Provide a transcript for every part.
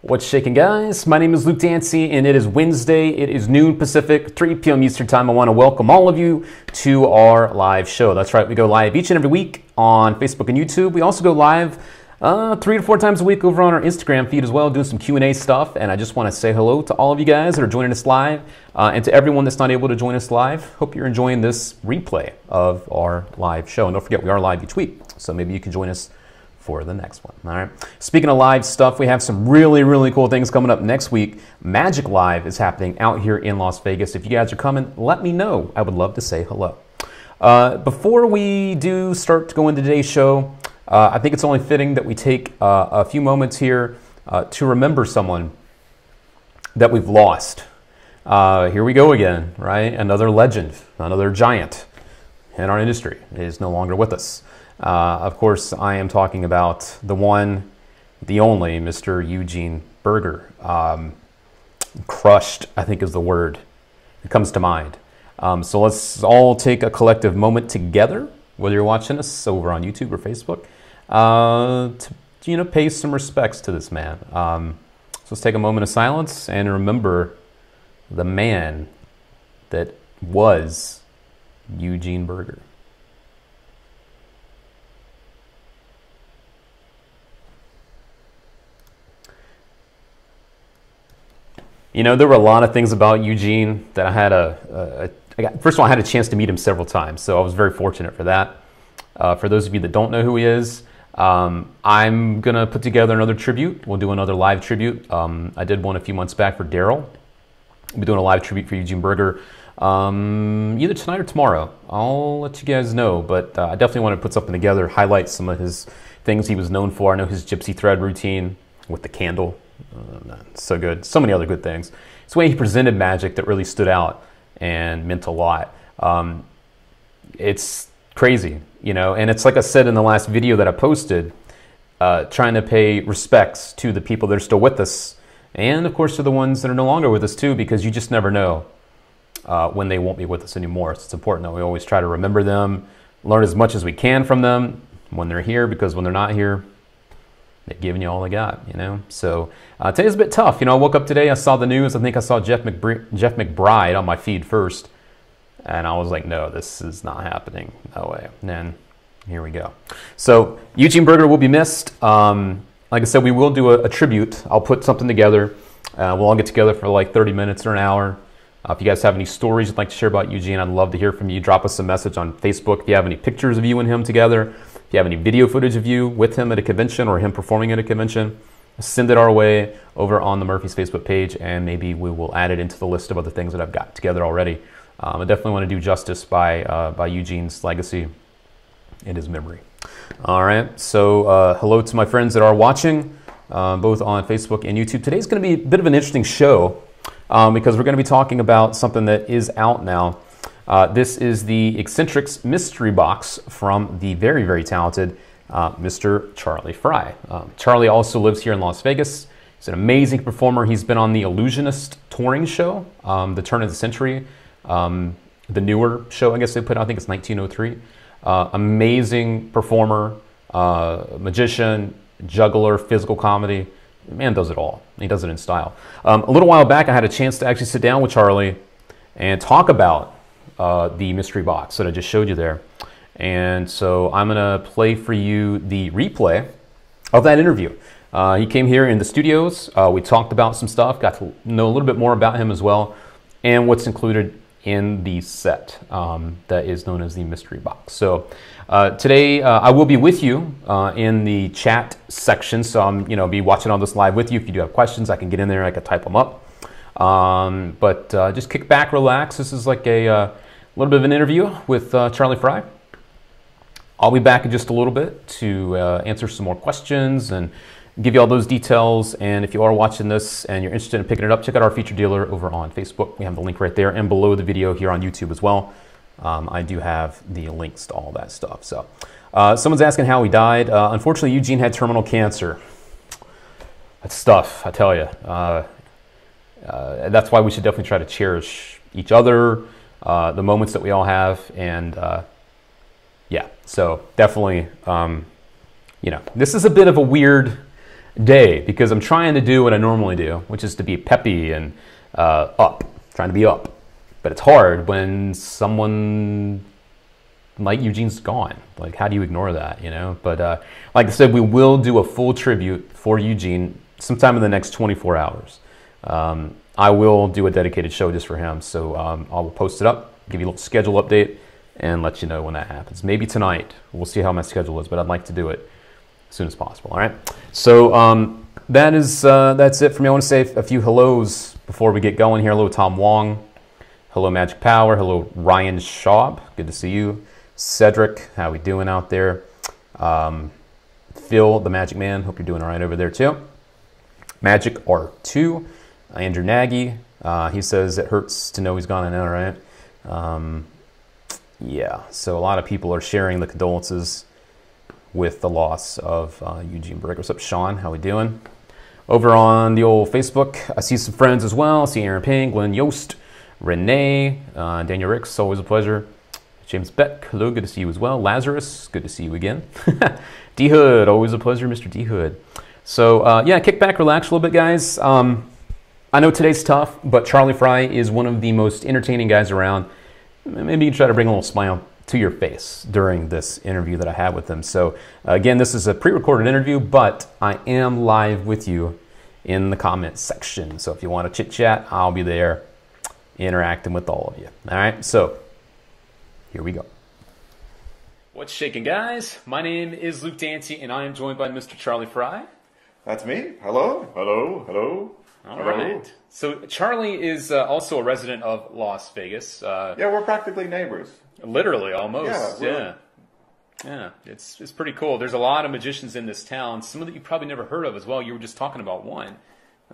What's shaking, guys? My name is Luke Dancy, and it is Wednesday. It is noon Pacific, 3 p.m. Eastern Time. I want to welcome all of you to our live show. That's right, we go live each and every week on Facebook and YouTube. We also go live 3 to 4 times a week over on our Instagram feed as well, doing some Q&A stuff. And I just want to say hello to all of you guys that are joining us live, and to everyone that's not able to join us live. Hope you're enjoying this replay of our live show. And don't forget, we are live each week, so maybe you can join us for the next one. All right. Speaking of live stuff, we have some really cool things coming up next week. Magic Live is happening out here in Las Vegas. If you guys are coming, let me know. I would love to say hello. Before we do start to go into today's show, I think it's only fitting that we take a few moments here to remember someone that we've lost. Here we go again, right? Another legend, another giant in our industry is no longer with us. Of course, I am talking about the one, the only, Mr. Eugene Burger. Crushed, I think, is the word that comes to mind. So let's all take a collective moment together, whether you're watching us over on YouTube or Facebook, to pay some respects to this man. So let's take a moment of silence and remember the man that was Eugene Burger. You know, there were a lot of things about Eugene that I had first of all, I had a chance to meet him several times, so I was very fortunate for that. For those of you that don't know who he is, I'm going to put together another tribute. We'll do another live tribute. I did one a few months back for Daryl. We'll be doing a live tribute for Eugene Burger either tonight or tomorrow. I'll let you guys know, but I definitely want to put something together, highlight some of his things he was known for. I know his gypsy thread routine with the candle. So good. So many other good things. It's the way he presented magic that really stood out and meant a lot. It's crazy, you know, and it's like I said in the last video that I posted, trying to pay respects to the people that are still with us, and of course to the ones that are no longer with us too, because you just never know when they won't be with us anymore. So it's important that we always try to remember them, learn as much as we can from them when they're here, because when they're not here, they're giving you all they got, you know. So today's a bit tough. You know, I woke up today, I saw the news. I think I saw Jeff McBride on my feed first, and I was like, no, this is not happening. No way. And then here we go. So Eugene Burger will be missed. Like I said, we will do a tribute. I'll put something together. We'll all get together for like 30 minutes or an hour. If you guys have any stories you'd like to share about Eugene, I'd love to hear from you. Drop us a message on Facebook. If you have any pictures of you and him together, if you have any video footage of you with him at a convention or him performing at a convention, send it our way over on the Murphy's Facebook page, and maybe we will add it into the list of other things that I've got together already. I definitely want to do justice by Eugene's legacy and his memory. All right, so hello to my friends that are watching, both on Facebook and YouTube. Today's going to be a bit of an interesting show because we're going to be talking about something that is out now. This is the Eccentrics Mystery Box from the very talented Mr. Charlie Frye. Charlie also lives here in Las Vegas. He's an amazing performer. He's been on the Illusionist touring show, the turn of the century, the newer show, I guess they put out, I think it's 1903. Amazing performer, magician, juggler, physical comedy. The man does it all. He does it in style. A little while back, I had a chance to actually sit down with Charlie and talk about the mystery box that I just showed you there. And so I'm going to play for you the replay of that interview. He came here in the studios. We talked about some stuff, got to know a little bit more about him as well, and what's included in the set that is known as the mystery box. So today I will be with you in the chat section. So I'm be watching all this live with you. If you do have questions, I can get in there, I can type them up. But just kick back, relax. This is like a little bit of an interview with Charlie Frye. I'll be back in just a little bit to answer some more questions and give you all those details. And if you are watching this and you're interested in picking it up, check out our feature dealer over on Facebook. We have the link right there and below the video here on YouTube as well. I do have the links to all that stuff. So someone's asking how he died. Unfortunately, Eugene had terminal cancer. That's tough, I tell you. That's why we should definitely try to cherish each other, the moments that we all have, and yeah, so definitely, you know, this is a bit of a weird day because I'm trying to do what I normally do, which is to be peppy and trying to be up. But it's hard when someone like Eugene's gone. Like, how do you ignore that, you know? But like I said, we will do a full tribute for Eugene sometime in the next 24 hours. I will do a dedicated show just for him. So I will post it up, give you a little schedule update, and let you know when that happens. Maybe tonight. We'll see how my schedule is, but I'd like to do it as soon as possible, all right? So that's it for me. I want to say a few hellos before we get going here. Hello, Tom Wong. Hello, Magic Power. Hello, Ryan Schaub. Good to see you. Cedric, how we doing out there? Phil, the Magic Man. Hope you're doing all right over there, too. Magic R2. Andrew Nagy. He says it hurts to know he's gone. I know, right? Yeah, so a lot of people are sharing the condolences with the loss of Eugene Brick. What's up, Sean? How we doing? Over on the old Facebook, I see some friends as well. I see Aaron Payne, Glenn Yost, Renee, Daniel Ricks, always a pleasure. James Beck, hello, good to see you as well. Lazarus, good to see you again. D Hood, always a pleasure, Mr. D Hood. So yeah, kick back, relax a little bit, guys. I know today's tough, but Charlie Frye is one of the most entertaining guys around. Maybe you can try to bring a little smile to your face during this interview that I had with him. So again, this is a pre-recorded interview, but I am live with you in the comment section. So if you want to chit chat, I'll be there interacting with all of you. All right, so here we go. What's shaking, guys? My name is Luke Dancy, and I am joined by Mr. Charlie Frye. That's me. Hello, hello, hello. All right. So Charlie is also a resident of Las Vegas. Yeah, we're practically neighbors. Literally, almost. Yeah. Yeah. It's pretty cool. There's a lot of magicians in this town. Some that you probably never heard of as well. You were just talking about one,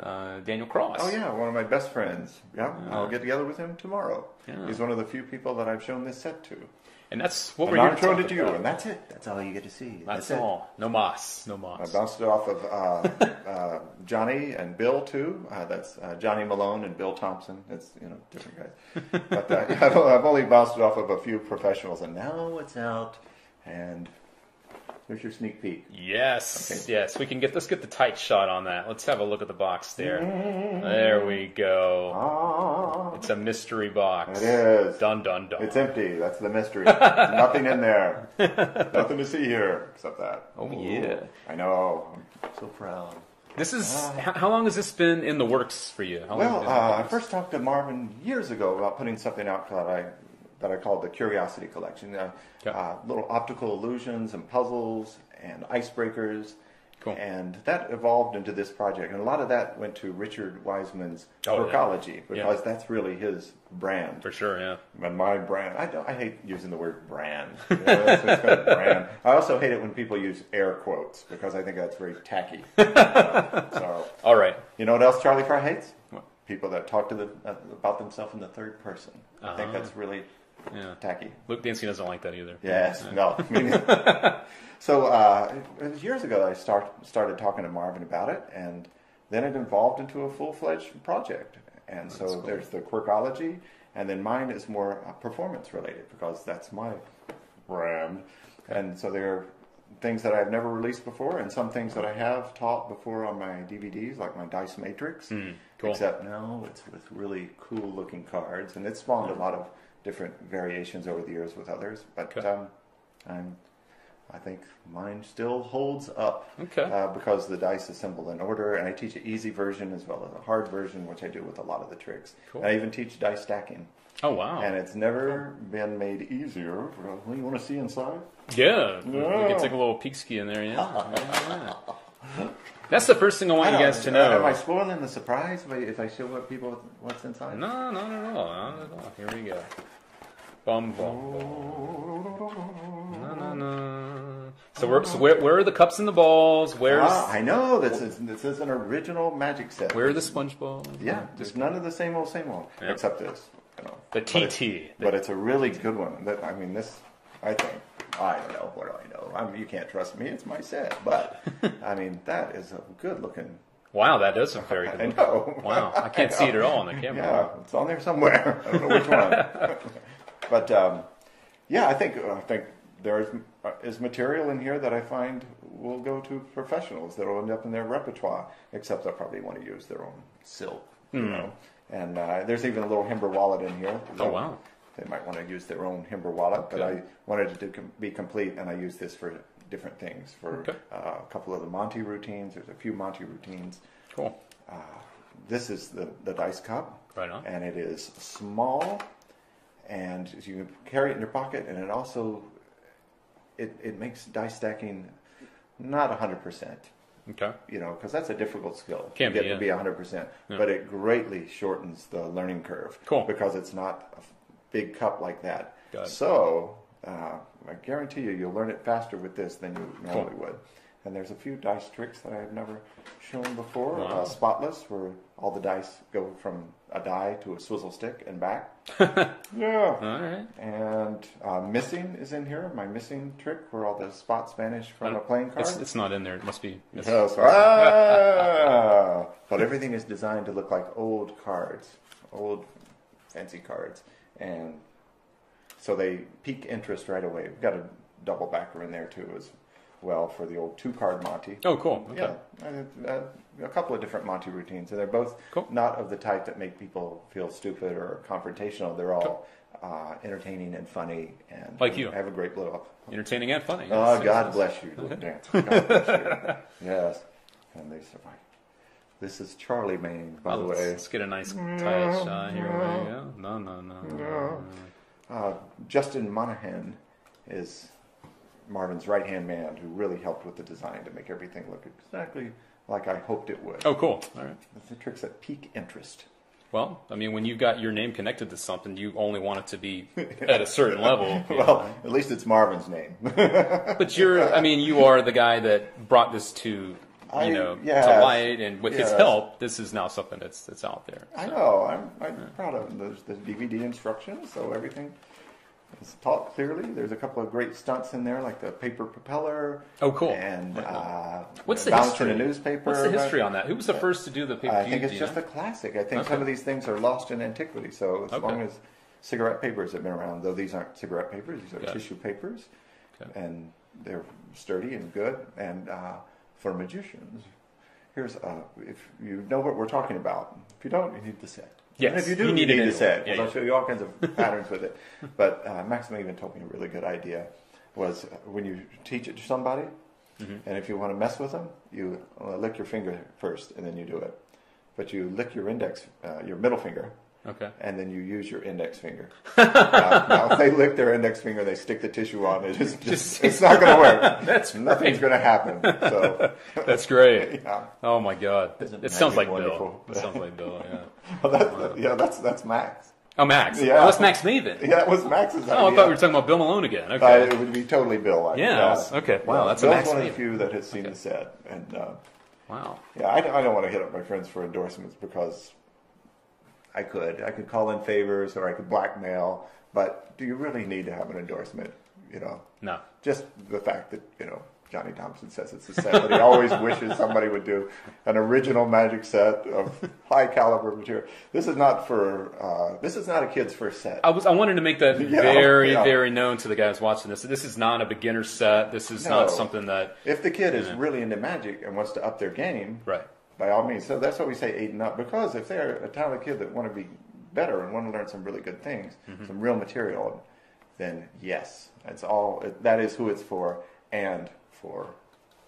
Daniel Cross. Oh yeah, one of my best friends. Yeah, I'll get together with him tomorrow. Yeah. He's one of the few people that I've shown this set to. And that's what and we're here I'm to showing talk it to you, about. and that's it. That's all you get to see. That's all. No mas. No mas. I bounced it off of Johnny and Bill too. That's Johnny Malone and Bill Thompson. It's different guys. But I've only bounced it off of a few professionals, and now it's out. And here's your sneak peek. Yes, okay. Yes. Let's get the tight shot on that. Let's have a look at the box there. There we go. It's a mystery box. It is. Dun dun dun. It's empty. That's the mystery. There's nothing in there. Nothing to see here except that. Oh yeah. I know. I'm so proud. This is how long has this been in the works for you? I first talked to Marvin years ago about putting something out that I called the Curiosity Collection. Little optical illusions and puzzles and icebreakers. Cool. And that evolved into this project. And a lot of that went to Richard Wiseman's Quirkology, because that's really his brand. For sure, yeah. And my brand. I hate using the word brand. It's kind of brand. I also hate it when people use air quotes, because I think that's very tacky. So, all right. You know what else Charlie Frye hates? What? People that talk about themselves in the third person. I think that's really tacky. Luke Dancy doesn't like that either. Yes, no. So it was years ago that I started talking to Marvin about it, and then it evolved into a full-fledged project. And so cool. There's the Quirkology, and then mine is more performance related, because that's my brand. And so there are things that I've never released before, and some things that I have taught before on my DVDs, like my Dice Matrix. Cool. Except now it's with really cool-looking cards, and it's spawned a lot of different variations over the years with others. But I think mine still holds up because the dice assembled in order, and I teach an easy version as well as a hard version, which I do with a lot of the tricks. Cool. I even teach dice stacking. Oh, wow. And it's never been made easier. Well, you want to see inside? Yeah. We can take a little peek ski in there, yeah. That's the first thing I want you guys to know. Am I spoiling the surprise if I show people what's inside? No, not at all. Not at all. Here we go. Bum, bum, bum. No. So where are the cups and the balls? I know this is an original magic set. Where are the sponge balls? Yeah, there's none of the same old, except this. The TT. But it's a really good one. I think. I don't know. What do I know? You can't trust me. It's my set. But that is a good looking. Wow, that does look very good. I know. Wow, I can't see it at all on the camera. Yeah, it's on there somewhere. I don't know which one. But yeah, I think there is material in here that I find will go to professionals that will end up in their repertoire. Except they'll probably want to use their own silk, you know. And there's even a little Himber wallet in here. Oh wow! They might want to use their own Himber wallet, but I wanted it to be complete, and I use this for different things. For a couple of the Monty routines, there's a few Monty routines. Cool. This is the dice cup, Right on. and it is small, and you can carry it in your pocket, and it also it makes dice stacking not 100%. Okay. You know, because that's a difficult skill. Can to be, get to be 100%, but it greatly shortens the learning curve. Cool. Because it's not a big cup like that. Got it. So I guarantee you'll learn it faster with this than you normally would. And there's a few dice tricks that I've never shown before. Wow. Spotless, where all the dice go from a die to a swizzle stick and back. Yeah. All right. And missing is in here. My missing trick, where all the spots vanish from a playing card. It's not in there. It must be. Oh, but everything is designed to look like old cards, old fancy cards, and so they pique interest right away. We've got a double backer in there too as well for the old 2-card Monty. Oh, cool. Okay. Yeah, a couple of different Monty routines, and they're both not of the type that make people feel stupid or confrontational. They're all entertaining and funny, and like you have a great blow-up. Entertaining and funny. Oh, God bless you, little dance. God bless you. Yes, and they survive. This is Charlie Maine, by the way. Let's get a nice tight shot here. There you go. No. Justin Monahan is Marvin's right-hand man, who really helped with the design to make everything look exactly like I hoped it would. Oh, cool. All right. That's the tricks that pique interest. Well, I mean, when you've got your name connected to something, you only want it to be at a certain level. Well, at least it's Marvin's name. But you are the guy that brought this to to light, and with his help, this is now something that's out there. So. I know. I'm proud of it. There's the DVD instructions, so everything is taught clearly. There's a couple of great stunts in there, like the paper propeller. Oh, cool. And what's the bouncing history? a newspaper. What's the history on that? Who was the first to do the paper? I think it's just a classic. I think some of these things are lost in antiquity. So as long as cigarette papers have been around, though these aren't cigarette papers, these are tissue papers, and they're sturdy and good. And for magicians, here's if you know what we're talking about. If you don't, you need the set. Yes, and if you do, you need the set. Yeah, I'll show you all kinds of patterns with it. But Maxim even told me a really good idea was when you teach it to somebody, and if you want to mess with them, you lick your finger first, and then you do it. But you lick your your middle finger, and then you use your index finger. Now, if they lick their index finger, they stick the tissue on it. It's not going to work. Nothing's going to happen. So that's great. Yeah. Oh my God, it sounds like Bill. It sounds like Bill. Yeah. Well, that's Max. Oh, Max. Yeah. Oh, that's Max Maven. Yeah, it was Max's idea. Oh, I thought we were talking about Bill Malone again. Okay. It would be totally Bill. Okay. Wow, that's Bill's a Max one of Maven. the few that has seen the set. And wow. Yeah, I don't want to hit up my friends for endorsements because I could call in favors or I could blackmail. But do you really need to have an endorsement? No. Just the fact that Johnny Thompson says it's a set, but he always wishes somebody would do an original magic set of high caliber material. This is not a kid's first set. I wanted to make that very known to the guys watching this. This is not a beginner set. This is not something that if the kid is really into magic and wants to up their game, right, by all means. So that's why we say 8 and up, because if they're a talented kid that want to be better and want to learn some really good things, some real material, then yes, that is who it's for, and for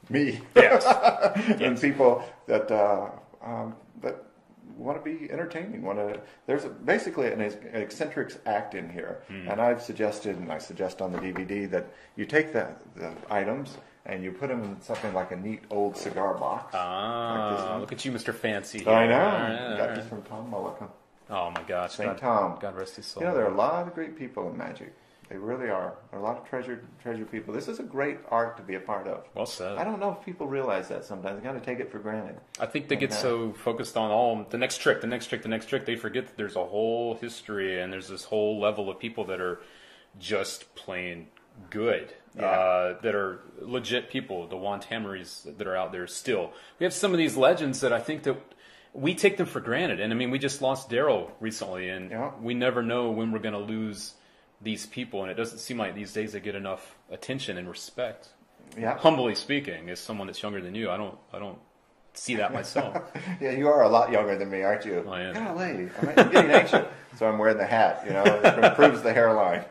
me. Yes. And people that want to be entertaining. There's basically an eccentrics act in here, and I've suggested, and I suggest on the DVD, that you take the items and you put them in something like a neat old cigar box. Like this one. Look at you, Mr. Fancy. I know. Got this from Tom Mullican. Oh my gosh, St. Tom. God rest his soul. There are a lot of great people in magic. They really are. There are a lot of treasured people. This is a great art to be a part of. Well said. I don't know if people realize that sometimes. They kind of take it for granted. I think they get so focused on the next trick, they forget that there's a whole history and there's this whole level of people that are just plain good, that are legit people, the Juan Tamarys that are out there still. We have some of these legends that I think that we take them for granted. And I mean, we just lost Daryl recently, and we never know when we're going to lose these people, and it doesn't seem like these days they get enough attention and respect. Yeah. Humbly speaking, as someone that's younger than you, I don't see that myself. Yeah, you are a lot younger than me, aren't you? I am. Golly, I'm getting anxious. So I'm wearing the hat, it improves the hairline.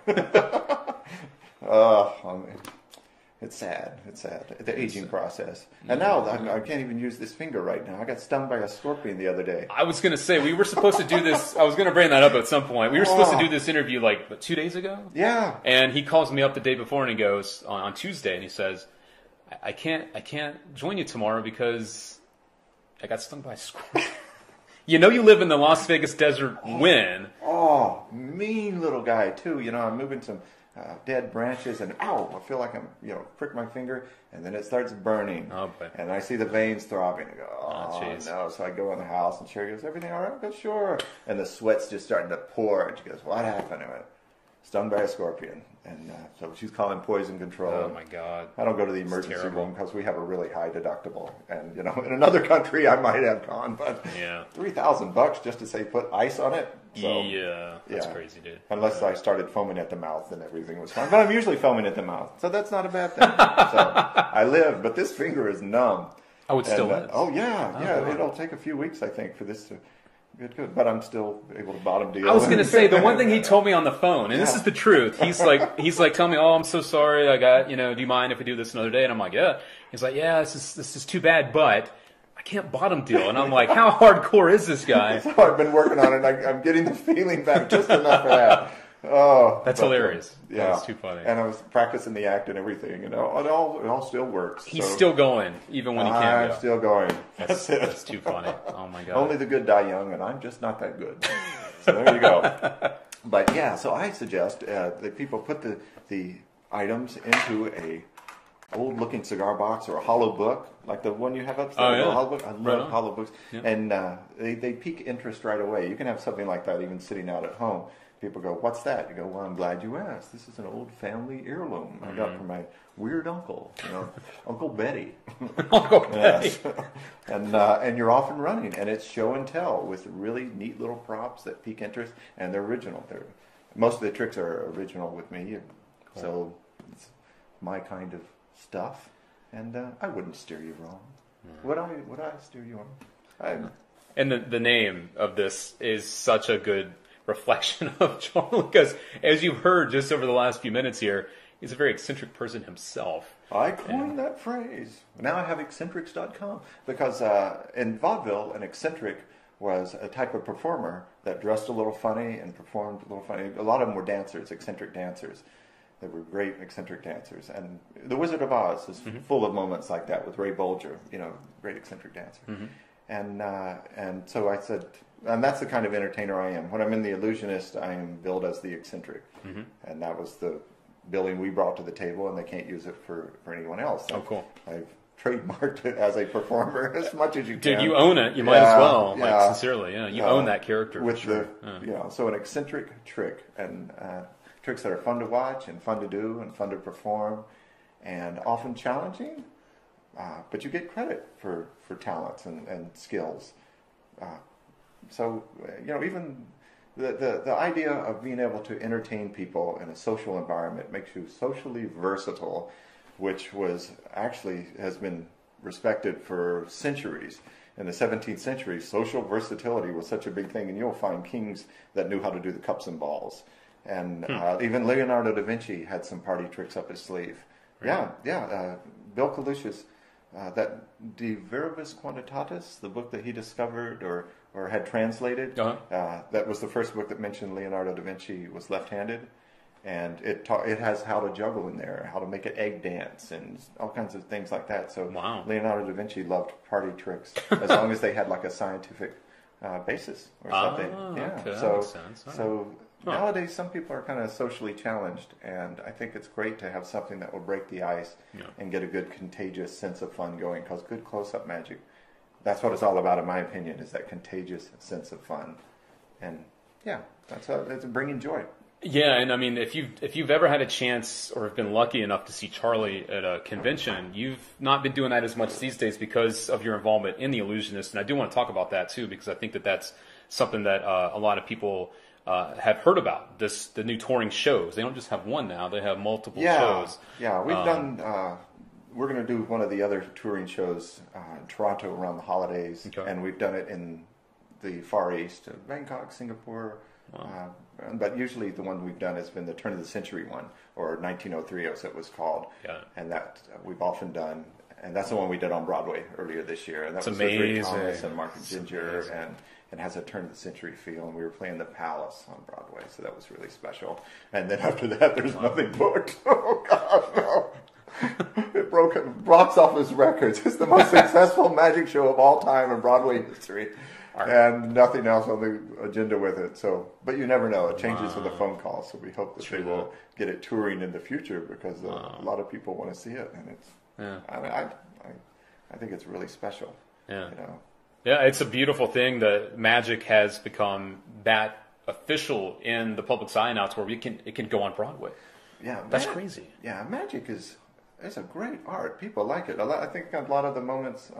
It's sad. It's sad. The aging process. And now I can't even use this finger right now. I got stung by a scorpion the other day. I was going to say, we were supposed to do this. I was going to bring that up at some point. We were supposed to do this interview like 2 days ago? Yeah. And he calls me up the day before and he goes, on Tuesday, and he says, I can't join you tomorrow because I got stung by a scorpion. You live in the Las Vegas desert when? Oh, mean little guy, too. I'm moving some dead branches, and I feel like I'm, prick my finger, and then it starts burning. Oh, boy. And I see the veins throbbing. I go, jeez. no. So I go in the house, and Sherry goes, everything all right? I go, sure. And the sweat's just starting to pour, and she goes, what happened? I went, stung by a scorpion. And so she's calling poison control. Oh, my God. I don't go to the emergency room because we have a really high deductible. And, in another country I might have gone, but yeah. $3,000 just to say put ice on it. So, yeah, that's crazy, dude. Unless I started foaming at the mouth, then everything was fine. But I'm usually foaming at the mouth, so that's not a bad thing. So I live, but this finger is numb. Oh, it still is? Oh, yeah. It'll take a few weeks, I think, for this to get good. But I'm still able to bottom deal. I was going to say, the one thing he told me on the phone, and this is the truth, he's like, tell me, I'm so sorry, I got, do you mind if we do this another day? And I'm like, yeah. He's like, yeah, this is too bad, but I can't bottom deal. And I'm like, how hardcore is this guy? So I've been working on it. I'm getting the feeling back just enough for that. Oh, that's hilarious. Yeah, that's too funny. And I was practicing the act and everything. It all still works. He's still going, even when he can't go. I'm still going. That's too funny. Oh my God. Only the good die young, and I'm just not that good. So there you go. But yeah, so I suggest that people put the items into a old-looking cigar box or a hollow book, like the one you have upstairs. Oh, yeah. A hollow book. I love hollow books. Yeah. And they pique interest right away. You can have something like that even sitting out at home. People go, what's that? You go, well, I'm glad you asked. This is an old family heirloom I got from my weird uncle, Uncle Betty. Uncle Betty. And you're off and running. And it's show and tell with really neat little props that pique interest. And they're original. Most of the tricks are original with me. Cool. So it's my kind of stuff, and I wouldn't steer you wrong. Would I steer you wrong? And the name of this is such a good reflection of Charlie, because as you've heard just over the last few minutes here, he's a very eccentric person himself. I coined that phrase. Now I have eccentrics.com because in vaudeville, an eccentric was a type of performer that dressed a little funny and performed a little funny. A lot of them were dancers, eccentric dancers. They were great eccentric dancers. And The Wizard of Oz is full of moments like that with Ray Bolger, great eccentric dancer. And so I said, and that's the kind of entertainer I am. When I'm in The Illusionist, I am billed as the eccentric. And that was the billing we brought to the table, and they can't use it for anyone else. Oh, cool. I've trademarked it as a performer as much as you can. Dude, you own it. You might as well, sincerely. Yeah, you own that character with for sure. So an eccentric trick, and tricks that are fun to watch and fun to do and fun to perform, and often challenging, but you get credit for talents and skills. So even the idea of being able to entertain people in a social environment makes you socially versatile, which has been respected for centuries. In the 17th century, social versatility was such a big thing, and you'll find kings that knew how to do the cups and balls. And even Leonardo da Vinci had some party tricks up his sleeve. Really? Yeah. Bill Kalush's, that De Verbis Quantitatis, the book that he discovered or had translated, that was the first book that mentioned Leonardo da Vinci was left-handed. And it has how to juggle in there, how to make an egg dance, and all kinds of things like that. So Leonardo da Vinci loved party tricks as long as they had like a scientific basis or something. Okay, that makes sense. So nowadays, some people are kind of socially challenged, and I think it's great to have something that will break the ice and get a good contagious sense of fun going, because good close-up magic, that's what it's all about, in my opinion, is that contagious sense of fun. And it's bringing joy. Yeah, and I mean, if you've ever had a chance or have been lucky enough to see Charlie at a convention, you've not been doing that as much these days because of your involvement in The Illusionist, and I do want to talk about that too, because I think that that's something that a lot of people have heard about the new touring shows. They don't just have one now; they have multiple shows. Yeah, we've done. We're going to do one of the other touring shows in Toronto around the holidays, and we've done it in the Far East, Bangkok, Singapore. Wow. But usually the one we've done has been the turn of the century one, or 1903 as it was called. Yeah. And that we've often done. And that's the one we did on Broadway earlier this year. And that was amazing. with Rick Thomas and Mark and Ginger, and it has a turn of the century feel. And we were playing the Palace on Broadway, so that was really special. And then after that, there's nothing booked. Oh, God, no. It broke box office records. It's the most successful magic show of all time in Broadway history. And nothing else on the agenda with it. So, but you never know. It changes with a phone call. So we hope that they will get it touring in the future, because a lot of people want to see it, and it's. I think it's really special. Yeah. You know. Yeah, it's a beautiful thing that magic has become that official in the public's eye now, to where it can go on Broadway. Yeah, that's crazy. Yeah, magic it's a great art. People like it. I think a lot of the moments.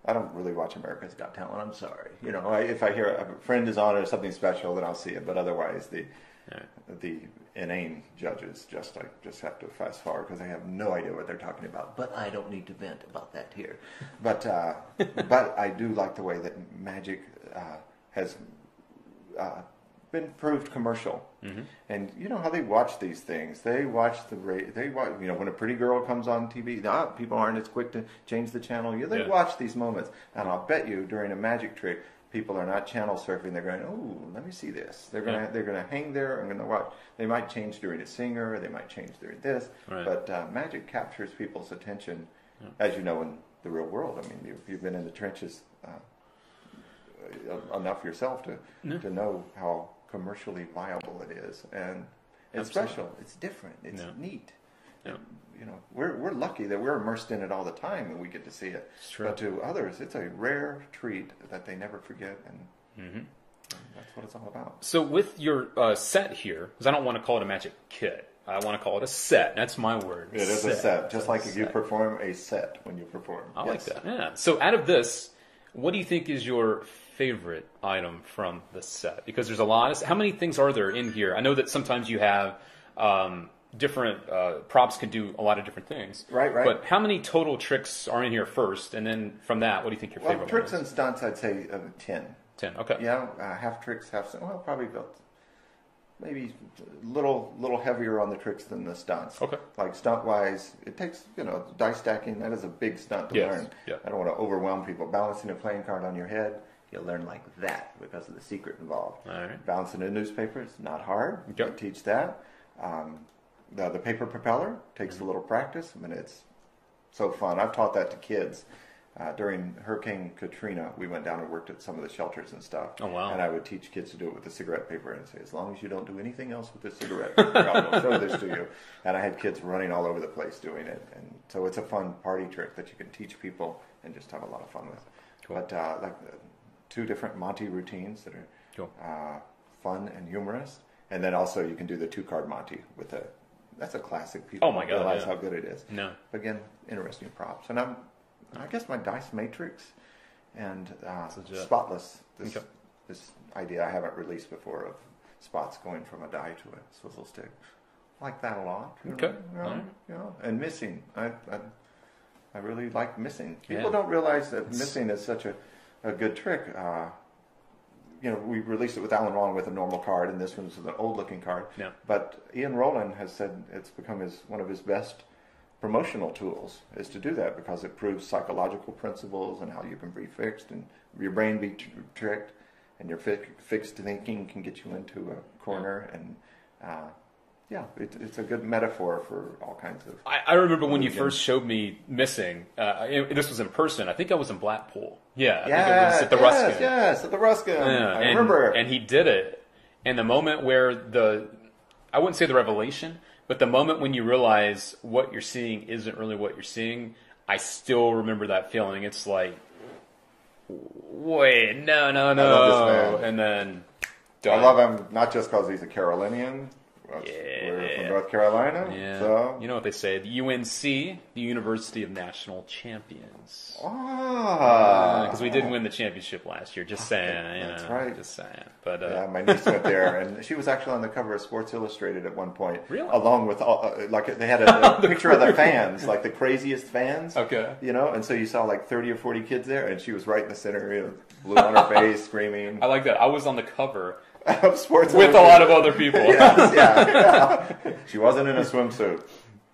I don't really watch America's Got Talent. I'm sorry. You know, if I hear a friend is on it or something special, then I'll see it. But otherwise, the inane judges just have to fast forward, because they have no idea what they're talking about. But I don't need to vent about that here. But but I do like the way that magic has been proved commercial. Mm-hmm. And you know how they watch these things. They watch you know, when a pretty girl comes on TV, people aren't as quick to change the channel. They watch these moments. And I'll bet you during a magic trick, people are not channel surfing. They're going, oh, let me see this. They're gonna hang there. I'm gonna watch. They might change during a singer, or they might change during this. Right. But magic captures people's attention, as you know, in the real world. I mean, you've been in the trenches enough yourself to know how commercially viable it is, and it's special. It's different. It's neat. Yeah. You know, we're lucky that we're immersed in it all the time, and we get to see it. It's true. But to others, it's a rare treat that they never forget, and that's what it's all about. So with your set here, because I don't want to call it a magic kit, I want to call it a set. That's my word. It is a set, just like if you perform a set when you perform. I like that. Yeah. So out of this, what do you think is your favorite item from the set? Because there's a lot. How many things are there in here? I know that sometimes you have different props can do a lot of different things. Right. But how many total tricks are in here first? And then from that, what do you think your favorite tricks one is? and stunts, I'd say 10. 10, okay. Yeah, half tricks, half stunts. Well, probably about maybe a little heavier on the tricks than the stunts. Okay. Like stunt-wise, it takes, die stacking. That is a big stunt to learn. Yeah. I don't want to overwhelm people. Balancing a playing card on your head, you'll learn like that because of the secret involved. All right. Balancing a newspaper is not hard. Okay. You teach that. The paper propeller takes a little practice. I mean, it's so fun. I've taught that to kids. During Hurricane Katrina, we went down and worked at some of the shelters and stuff. Oh, wow. And I would teach kids to do it with the cigarette paper and say, as long as you don't do anything else with the cigarette paper, I'll show this to you. And I had kids running all over the place doing it. And so it's a fun party trick that you can teach people and just have a lot of fun with. Cool. But like 2 different Monty routines that are fun and humorous. And then also you can do the 2-card Monty with that's a classic. People don't realize how good it is. No. But again, interesting props. And I guess my dice matrix and spotless, this idea I haven't released before of spots going from a die to a swizzle stick. I like that a lot. Okay. And missing. I really like missing. People don't realize that missing is such a good trick. We released it with Alan Ron with a normal card, and this one's with an old-looking card. Yeah. But Ian Rowland has said it's become one of his best promotional tools is to do that, because it proves psychological principles and how you can be fixed and your brain be tricked, and your fixed thinking can get you into a corner. And it's a good metaphor for all kinds of. I remember when you first showed me missing. This was in person. I think I was in Blackpool. Yeah, I think it was at the Ruskin. Yes, at the Ruskin. Yeah, I remember. And he did it. And the moment where I wouldn't say the revelation, but the moment when you realize what you're seeing isn't really what you're seeing, I still remember that feeling. It's like, wait, no. I love this man. And then done. I love him not just because he's a Carolinian, We're from North Carolina. Yeah. So. You know what they say, the UNC, the University of National Champions. Because we did win the championship last year, just saying. That's right. Just saying. But, yeah, my niece went there, and she was actually on the cover of Sports Illustrated at one point. Really? Along with, like, they had a picture of the fans, like the craziest fans. Okay. You know, and so you saw like 30 or 40 kids there, and she was right in the center, you know, blue on her face, screaming. I like that. I was on the cover. Of Sports with a lot of other people. Yes, yeah. She wasn't in a swimsuit.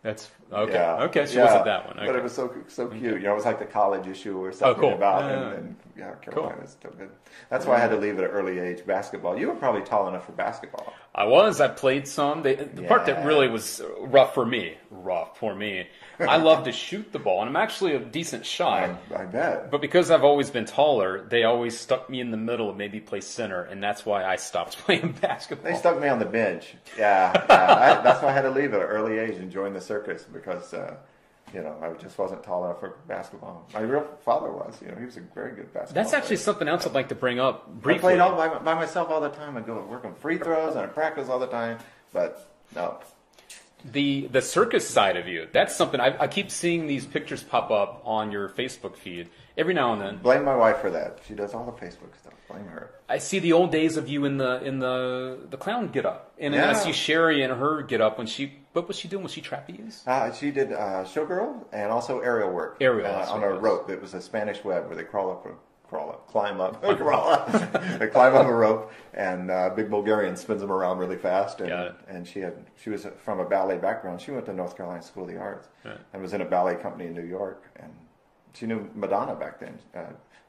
That's okay. Yeah. Okay, she wasn't that one. Okay. But it was so cute. You know, it was like the college issue or something cool. about And Carolina's still good. That's why I had to leave at an early age basketball. You were probably tall enough for basketball. I played some. The part that really was rough for me, I love to shoot the ball, and I'm actually a decent shot. I bet. But because I've always been taller, they always stuck me in the middle and maybe play center, and that's why I stopped playing basketball. They stuck me on the bench. That's why I had to leave at an early age and join the circus because, you know, I just wasn't tall enough for basketball. My real father was. You know, he was a very good basketball That's actually player. something else I'd like to bring up briefly. I played all by myself all the time. I'd go work on free throws and I'd practice all the time, but no. The circus side of you, that's something I keep seeing these pictures pop up on your Facebook feed every now and then. Blame my wife for that. She does all the Facebook stuff. Blame her. I see the old days of you in the clown get up, and then I see Sherry in her get up when what was she doing? Was she trapeze? She did showgirl and also aerial work. On a rope. It was a Spanish web where they climb up. They climb up a rope, and Big Bulgarian spins them around really fast. And she was from a ballet background. She went to North Carolina School of the Arts and was in a ballet company in New York. And she knew Madonna back then.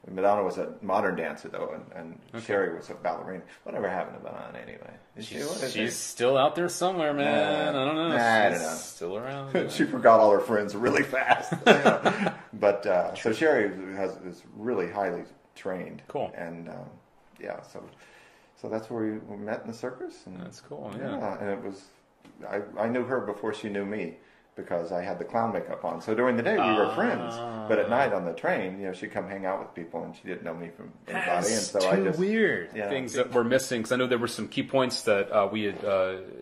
Madonna was a modern dancer though, and Sherry was a ballerina. Whatever happened to Madonna anyway? She's still out there somewhere, man. I don't know. I don't know. Still around. She forgot all her friends really fast. You know? But so Sherry is really highly trained. Cool. And so that's where we met in the circus. And, that's cool. Yeah. And it was I knew her before she knew me, because I had the clown makeup on. So during the day we were friends, but at night on the train, you know, she'd come hang out with people, and she didn't know me from anybody. That's and so I just weird things that we're missing. Because I know there were some key points that we had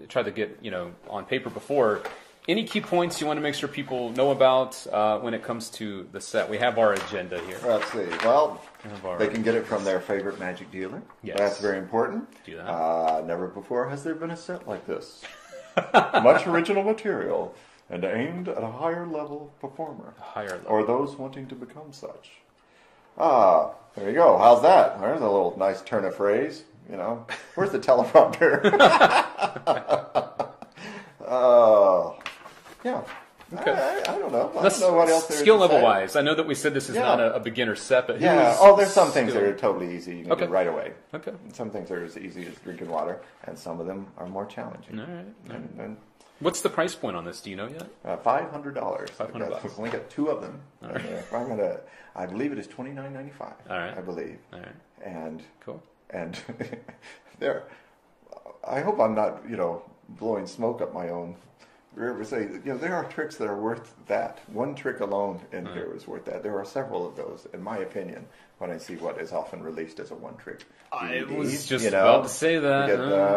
tried to get, you know, on paper before. Any key points you want to make sure people know about when it comes to the set? We have our agenda here. Let's see. Well, they can get it from their favorite magic dealer. Yes. That's very important. Do that. Never before has there been a set like this. Much original material. And aimed at a higher level performer. Or those wanting to become such. There you go. How's that? There's a little nice turn of phrase. You know, where's the teleprompter? Yeah. Okay. I don't know. I don't know what else there is skill to level say. wise. I know that we said this is not a beginner set, but there's some things that are totally easy. You can do right away. Okay. Some things are as easy as drinking water, and some of them are more challenging. All right. And what's the price point on this? Do you know yet? $500. $500. I've only got two of them. All right. I believe it is $29.95. All right. I believe. All right. And cool. And I hope I'm not, you know, blowing smoke up my own. You know, there are tricks that are worth that. One trick alone in here is worth that. There are several of those, in my opinion, when I see what is often released as a one-trick DVD. I was just about to say that.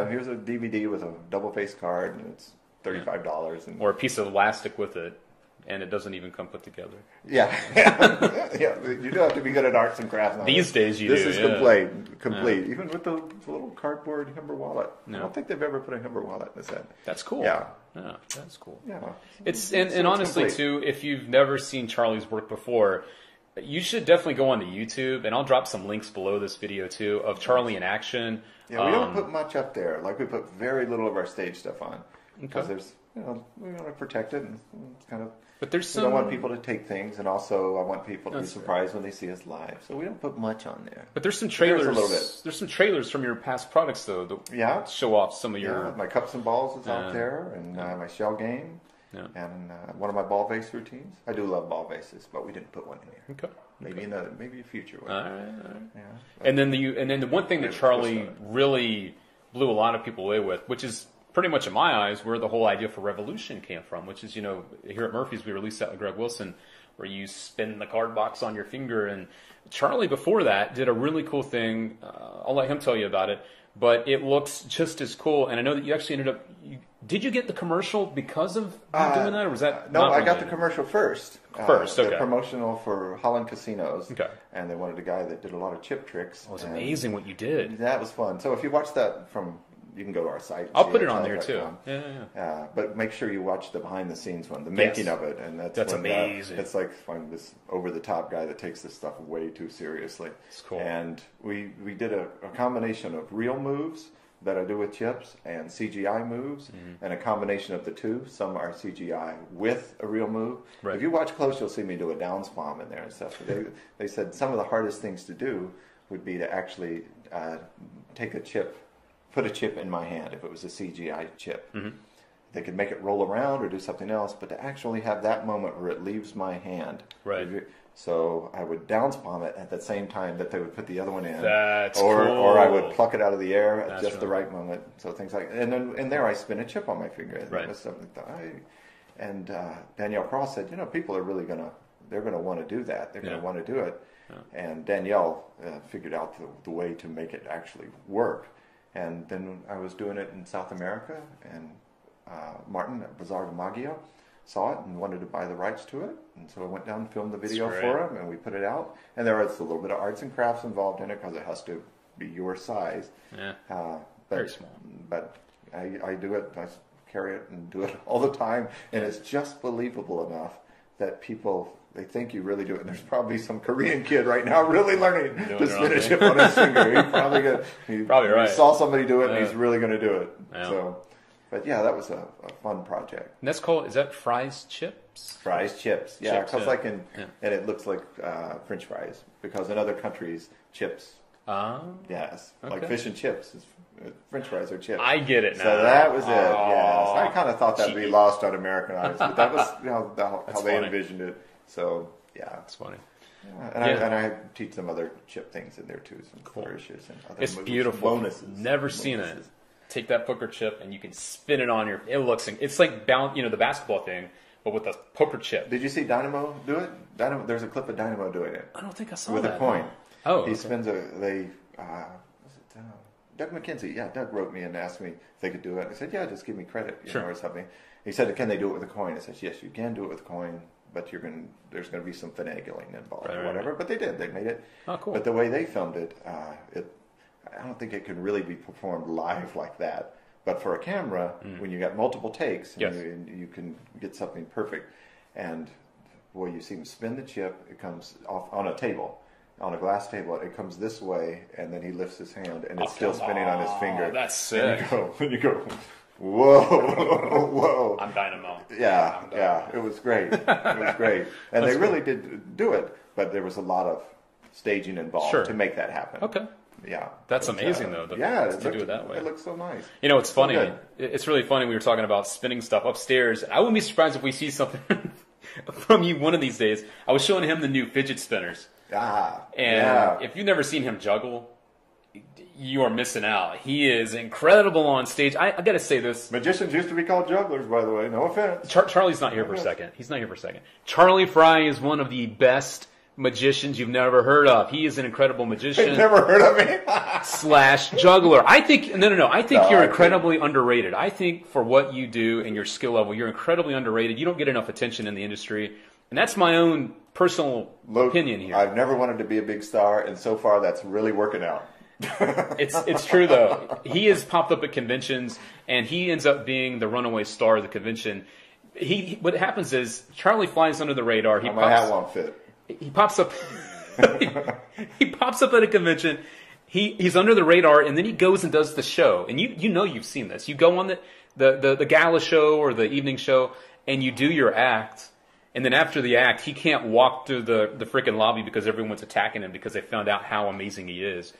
Here's a DVD with a double-face card, and it's $35. Or a piece of elastic with it, and it doesn't even come put together. Yeah. You do have to be good at arts and crafts. These days you do. This is complete. Even with the little cardboard Humber wallet. I don't think they've ever put a Humber wallet in the set. That's cool. Yeah, that's cool. Yeah. It's honestly complete. Too, if you've never seen Charlie's work before, you should definitely go onto YouTube, and I'll drop some links below this video too of Charlie in action. Yeah, we don't put much up there. Like, we put very little of our stage stuff on because there's, you know, we want to protect it, and it's kind of. But there's I don't want people to take things, and also I want people to be surprised when they see us live. So we don't put much on there. But there's some trailers. There's a little bit. There's some trailers from your past products, though, that show off some of your. My cups and balls is out there, and my shell game, and one of my ball vase routines. I do love ball vases, but we didn't put one in here. Okay. Maybe a future one. All right. Yeah. And then the one thing that Charlie really blew a lot of people away with, which is pretty much in my eyes where the whole idea for Revolution came from, which is, you know, here at Murphy's we released that with Greg Wilson, where you spin the card box on your finger. And Charlie before that did a really cool thing. I'll let him tell you about it, but it looks just as cool. And I know that you actually ended up Did you get the commercial because of doing that, or was that no? not I got related? the commercial first. First, okay. The promotional for Holland Casinos. Okay. And they wanted a guy that did a lot of chip tricks. It was amazing what you did. That was fun. So if you watch that you can go to our site. I'll put it on there too. But make sure you watch the behind the scenes one, the making of it, and that's amazing. It's like finding this over the top guy that takes this stuff way too seriously. It's cool. And we did a combination of real moves that I do with chips and CGI moves, and a combination of the two. Some are CGI with a real move. Right. If you watch close, you'll see me do a down spalm in there and stuff. They said some of the hardest things to do would be to actually take a chip, put a chip in my hand if it was a CGI chip. They could make it roll around or do something else, but to actually have that moment where it leaves my hand. Right. So I would down spalm it at the same time that they would put the other one in. That's cool. Or I would pluck it out of the air at just the really right moment. So things like, and then in there I spin a chip on my finger. Right. That was something and Danielle Cross said, people are really they're gonna want to do that. They're gonna want to do it. Yeah. And Danielle figured out the way to make it actually work. And then I was doing it in South America, and Martin at Bazar de Magia saw it and wanted to buy the rights to it, and so I went down and filmed the video for him, and we put it out. And there was a little bit of arts and crafts involved in it because it has to be your size. Yeah. Very small. But I do it. I carry it and do it all the time, and it's just believable enough that they think you really do it. And there's probably some Korean kid right now really learning to spin a chip on his finger. He's probably right. He saw somebody do it, and he's really going to do it. Yeah. So. But yeah, that was a fun project. And that's called, is that Frye's Chips? Frye's Chips, yeah. Because and it looks like French fries. Because in other countries, chips. Yes, okay. Like fish and chips. French fries are chips. I get it now. So that was it, yes. I kind of thought that would be lost on American eyes. But that was how they envisioned it. So, yeah. That's funny. Yeah. And I teach them other chip things in there too. Some flourishes and other It's beautiful. Bonuses. Never seen it. Take that poker chip and you can spin it on it's like the basketball thing, but with a poker chip. Did you see Dynamo do it? There's a clip of Dynamo doing it. I don't think I saw with that. With a coin. Oh, he spins Doug McKenzie. Yeah, Doug wrote me and asked me if they could do it. I said, yeah, just give me credit, or something. He said, can they do it with a coin? I said, yes, you can do it with a coin, but there's going to be some finagling involved or whatever. Right. But they did. They made it. Oh, cool. But the way they filmed it, I don't think it can really be performed live like that. But for a camera, when you got multiple takes, you can get something perfect. And boy, you see him spin the chip. It comes off on a table, on a glass table. It comes this way, and then he lifts his hand, and it's still spinning on his finger. That's sick. And you go, whoa, whoa. I'm Dynamo. Yeah, it was great. It was great. And they really did do it, but there was a lot of staging involved to make that happen. Okay. Yeah. That's amazing, though, to do it that way. It looks so nice. It's funny. It's really funny. We were talking about spinning stuff upstairs. I wouldn't be surprised if we see something from you one of these days. I was showing him the new fidget spinners. If you've never seen him juggle, you are missing out. He is incredible on stage. I got to say this. Magicians used to be called jugglers, by the way. No offense. Charlie's not here for a second. He's not here for a second. Charlie Frye is one of the best magicians you've never heard of. He is an incredible magician. You've never heard of me? / juggler. I think, no. I think you're incredibly underrated. I think for what you do and your skill level, you're incredibly underrated. You don't get enough attention in the industry. And that's my own personal opinion here. I've never wanted to be a big star, and so far that's really working out. It's true, though. He has popped up at conventions, and he ends up being the runaway star of the convention. What happens is, Charlie flies under the radar. My hat won't fit. He pops up. He pops up at a convention. He's under the radar, and then he goes and does the show. And you've seen this. You go on the gala show or the evening show, and you do your act. And then after the act, he can't walk through the freaking lobby because everyone's attacking him because they found out how amazing he is.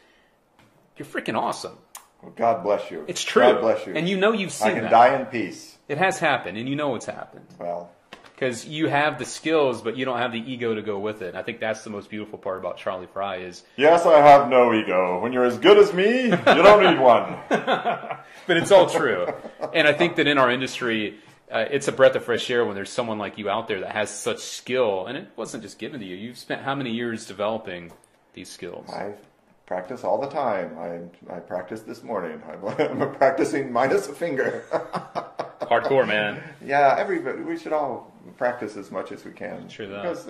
You're freaking awesome. Well, God bless you. It's true. God bless you. And you've seen that. I can die in peace. It has happened, and you know it's happened. Well, because you have the skills, but you don't have the ego to go with it. And I think that's the most beautiful part about Charlie Frye is... Yes, I have no ego. When you're as good as me, you don't need one. But it's all true. And I think that in our industry, it's a breath of fresh air when there's someone like you out there that has such skill. And it wasn't just given to you. You've spent how many years developing these skills? I practice all the time. I practiced this morning. I'm practicing minus a finger. Hardcore, man. Yeah, everybody. We should all practice as much as we can. True that. Because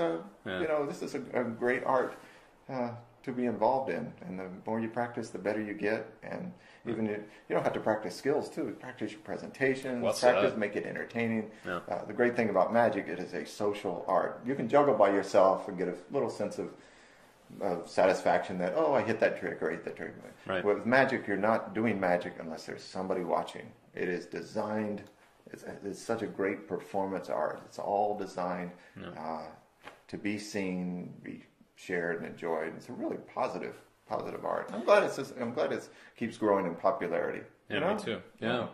this is a great art to be involved in, and the more you practice, the better you get. And even you don't have to practice skills too. Practice your presentations. Make it entertaining. Yeah. The great thing about magic, it is a social art. You can juggle by yourself and get a little sense of satisfaction that, I hit that trick or I hit that trick. Right. With magic, you're not doing magic unless there's somebody watching. It is designed. It's such a great performance art. It's all designed to be seen, be shared and enjoyed. It's a really positive art. I'm glad it keeps growing in popularity. Yeah, me too. Yeah.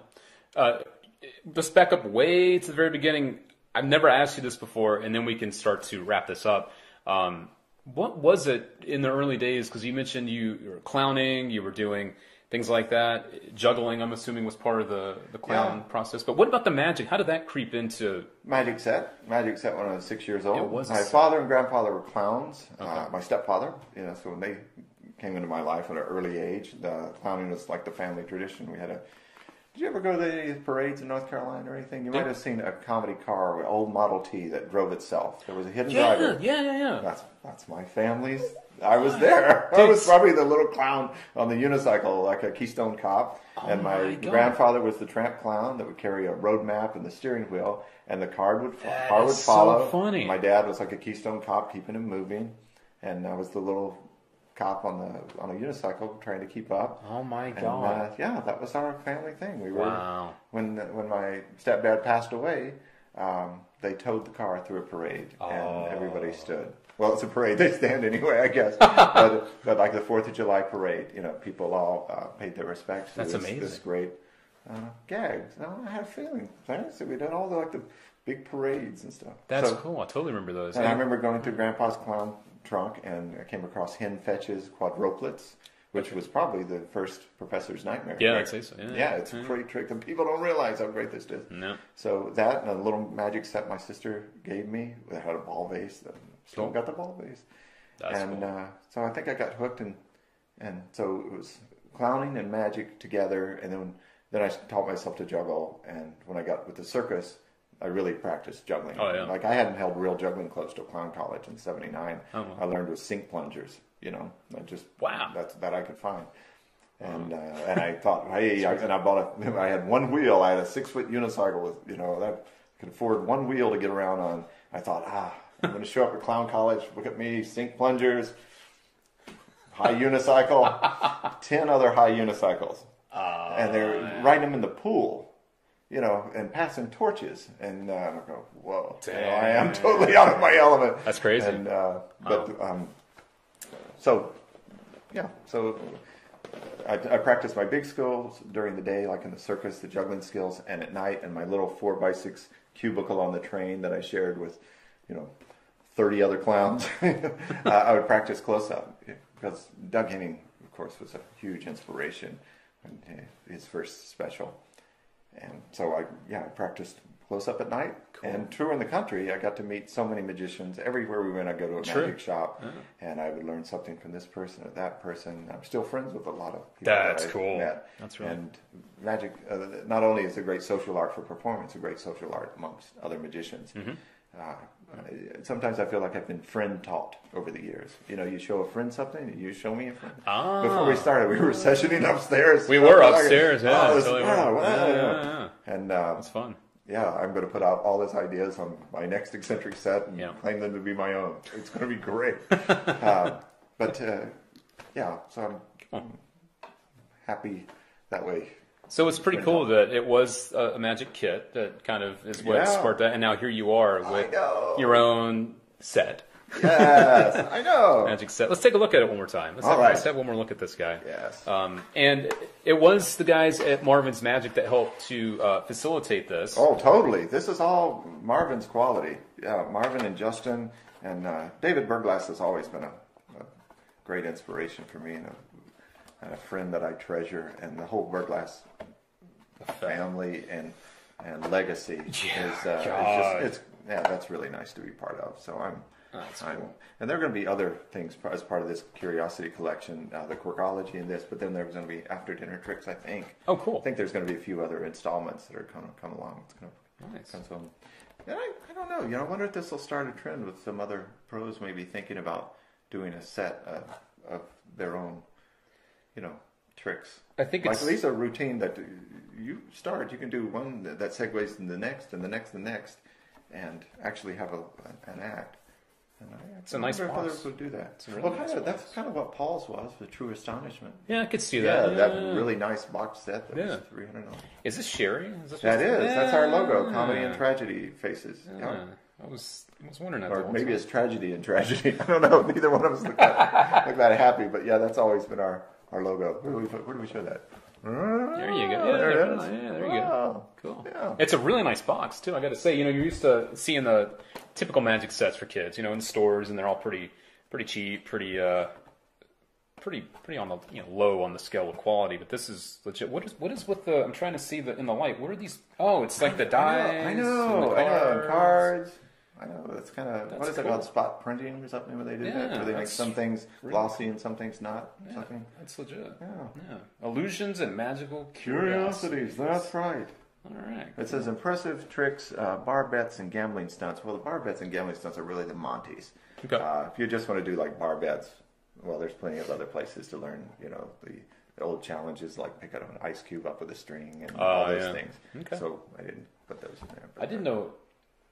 Let's back up way to the very beginning. I've never asked you this before, and then we can start to wrap this up. What was it in the early days? Because you mentioned you were clowning, you were doing things like that. Juggling, I'm assuming, was part of the clown process. But what about the magic? How did that creep into... Magic set when I was 6 years old. It was my father and grandfather were clowns. Okay. My stepfather, so when they came into my life at an early age, the clowning was like the family tradition. We had Did you ever go to any parades in North Carolina or anything? You might have seen a comedy car, an old Model T that drove itself. There was a hidden driver. Yeah. That's my family's. I was there. I was probably the little clown on the unicycle, like a Keystone Cop. And my grandfather was the tramp clown that would carry a road map and the steering wheel, and the car would follow. So funny. My dad was like a Keystone Cop, keeping him moving, and I was the little cop on a unicycle trying to keep up. Oh my God! And, that was our family thing. We were when my stepdad passed away. They towed the car through a parade, and everybody stood. Well, it's a parade; they stand anyway, I guess. but like the 4th of July parade, people all paid their respects. That's amazing. This great gags. I had a feeling. So we did all the big parades and stuff. That's cool. I totally remember those. And I remember going through Grandpa's clown trunk, and I came across hen fetches, quadruplets, which was probably the first professor's nightmare. Yeah, I'd say so. Yeah, it's a great trick, and people don't realize how great this is. No. So that and a little magic set my sister gave me that had a ball vase. Still got the ball vase. That's cool. So I think I got hooked, and so it was clowning and magic together, and then I taught myself to juggle, and when I got with the circus, I really practiced juggling. Oh, yeah. Like I hadn't held real juggling clubs till clown college in '79. Oh. I learned with sink plungers. That I could find. And I thought, hey, I had one wheel. I had a 6-foot unicycle with, that could afford one wheel to get around on. I thought, I'm going to show up at clown college. Look at me, sink plungers, high unicycle, 10 other high unicycles, and they're riding them in the pool. And passing torches, and I go, whoa! I am totally out of my element. That's crazy. And so I practice my big skills during the day, like in the circus, the juggling skills, and at night, in my little 4x6 cubicle on the train that I shared with, 30 other clowns. I would practice close up because Doug Henning, of course, was a huge inspiration in his first special. And so I practiced close up at night. Cool. And touring the country, I got to meet so many magicians. Everywhere we went, I'd go to a magic shop, and I would learn something from this person or that person. I'm still friends with a lot of people That's that cool. met. That's right. And magic, not only is it a great social art for performance, it's a great social art amongst other magicians. Mm-hmm. Sometimes I feel like I've been friend taught over the years. You show a friend something, you show me a friend. Before we started, we were sessioning upstairs. We were upstairs, yeah. And it's fun. Yeah, I'm going to put out all those ideas on my next eccentric set and claim them to be my own. It's going to be great. So I'm happy that way. So it's pretty cool that it was a magic kit that kind of is what sparked that, and now here you are with your own set. Yes, I know. Magic set. Let's take a look at it one more time. Let's have one more look at this guy. Yes. And it was the guys at Marvin's Magic that helped to facilitate this. Oh, totally. This is all Marvin's quality. Yeah, Marvin and Justin and David Berglass has always been a great inspiration for me and a friend that I treasure, and the whole Berglass family and legacy is just that's really nice to be part of. So That's cool. And there are going to be other things as part of this curiosity collection, the Quirkology and this, but then there's going to be after dinner tricks, I think. Oh, cool. I think there's going to be a few other installments that are going to come along. It's going to Nice. come soon. And I don't know. You know, I wonder if this will start a trend with some other pros maybe thinking about doing a set of their own, you know, tricks. I think like it's... these are routine that you start. You can do one that segues in the next and the next and the next, and actually have an act. It's a nice box. Others would do that. It's a really nice box. That's kind of what Paul's was, the True Astonishment. Yeah, I could see that. Yeah, that really nice box set that was $300. Is this Sherry? That is. That's our logo, comedy and tragedy faces. Yeah. I was wondering that. Or maybe it's tragedy and tragedy. I don't know. Neither one of us look that happy, but yeah, that's always been our logo. Where do we show that? There you go. Yeah, there it is. Yeah, there you go. Cool. Yeah. It's a really nice box too. I got to say, you know, you're used to seeing the typical magic sets for kids, you know, in the stores, and they're all pretty cheap, pretty on the low on the scale of quality. But this is legit. What is with the? I'm trying to see in the light. What are these? Oh, it's like the dice. I know. And cards. I know. That's kind of what is it called? Spot printing or something where they do that, where they make some things glossy and some things not. Yeah, something. that's legit. Yeah. Illusions and magical curiosities. That's right. All right. It says impressive tricks, bar bets, and gambling stunts. Well, the bar bets and gambling stunts are really the Monties. Okay. If you just want to do like bar bets, well, there's plenty of other places to learn. You know, the old challenges like pick up an ice cube up with a string and all those things. Okay. So I didn't put those in there. I didn't know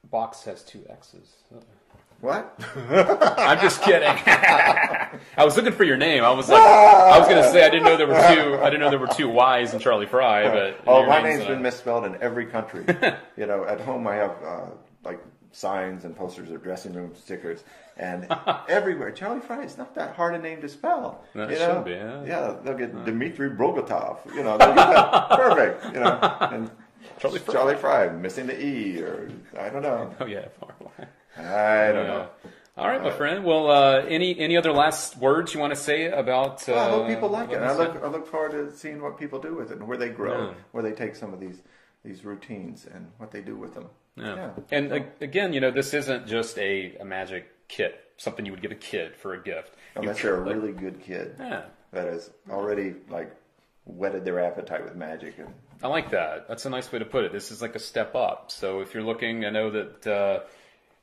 box has 2 X's. What? I'm just kidding. I was looking for your name. I was going to say I didn't know there were 2 Y's in Charlie Frye, but my name's been misspelled in every country. You know, at home I have like signs and posters of dressing room stickers, and everywhere. Charlie Frye is not that hard a name to spell. No, it shouldn't be. Yeah. They'll get Dmitry Brogotov. You know, they'll get that perfect. You know, and Charlie Frye missing the E, or I don't know. Oh yeah, far away. I don't know. All right, my friend. Well, any other last words you want to say about? I hope people like it. I look forward to seeing what people do with it and where they grow, where they take some of these routines and what they do with them. Yeah. And again, you know, this isn't just a magic kit, something you would give a kid for a gift. Unless they're a really good kid that has already like whetted their appetite with magic. And I like that. That's a nice way to put it. This is like a step up. So if you're looking, I know that